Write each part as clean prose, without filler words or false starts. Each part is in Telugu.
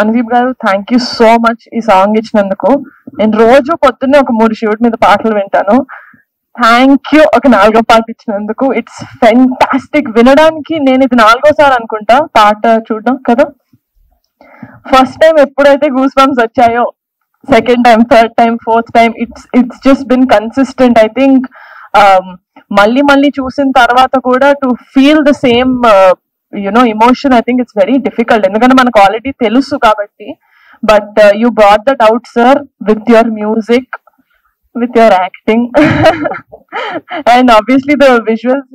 అనుదీప్ గారు, థ్యాంక్ యూ సో మచ్ ఈ సాంగ్ ఇచ్చినందుకు. నేను రోజు పొద్దున్నే ఒక 3 శివుడి మీద పాటలు వింటాను. థ్యాంక్ యూ ఒక 4వ పాట ఇచ్చినందుకు. It's fantastic. వినడానికి నేను ఇది 4వసారి అనుకుంటా పాట చూడడం కదా. ఫస్ట్ టైం ఎప్పుడైతే గూస్ బంప్స్ వచ్చాయో, second time, third time, fourth time, it's just been consistent. I think మళ్ళీ చూసిన తర్వాత కూడా to feel the same emotion, I think it's very difficult. ఎందుకంటే మనకు ఆల్రెడీ తెలుసు కాబట్టి. But you brought that out sir with your music, with your acting and obviously the visuals,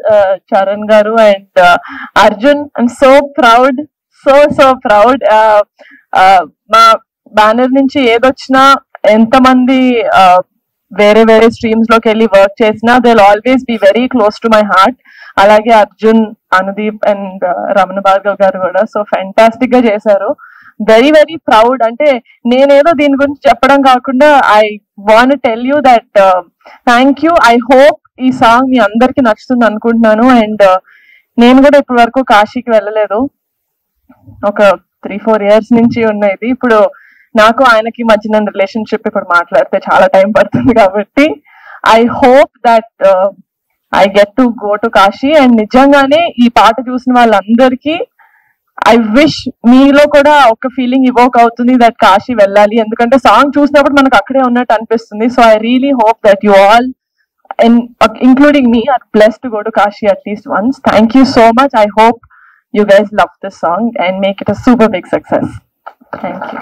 Charan garu and Arjun. I'm so proud, so proud. మా బ్యానర్ నుంచి ఏదొచ్చినా, ఎంతమంది వేరే స్ట్రీమ్స్ లోకి వెళ్ళి వర్క్ చేసినా, they will always be very close to my heart. అలాగే అర్జున్, అనుదీప్ అండ్ రమణ భార్గవ్ గారు కూడా సో ఫెంటాస్టిక్ గా చేశారు. Very very proud. అంటే నేనేదో దీని గురించి చెప్పడం కాకుండా I want tell you that thank you. I hope ఈ సాంగ్ మీ అందరికి నచ్చుతుంది అనుకుంటున్నాను. అండ్ నేను కూడా ఇప్పటి వరకు కాశీకి వెళ్ళలేదు. ఒక 3-4 years నుంచి ఉన్నది. ఇప్పుడు నాకు ఆయనకి మధ్యన రిలేషన్షిప్ ఇప్పుడు మాట్లాడితే చాలా టైం పడుతుంది కాబట్టి I hope that I get to go to Kashi. And నిజంగానే ఈ పాట చూసిన వాళ్ళందరికీ ఐ విష్ మీలో కూడా ఒక ఫీలింగ్ ఇవోక్ అవుతుంది దట్ కాశీ వెళ్ళాలి. ఎందుకంటే సాంగ్ చూసినప్పుడు మనకు అక్కడే ఉన్నట్టు అనిపిస్తుంది. So I really hope that you all including me are blessed to go to Kashi at least once. Thank you so much. I hope you guys love this song and make it a super big success. Thank you.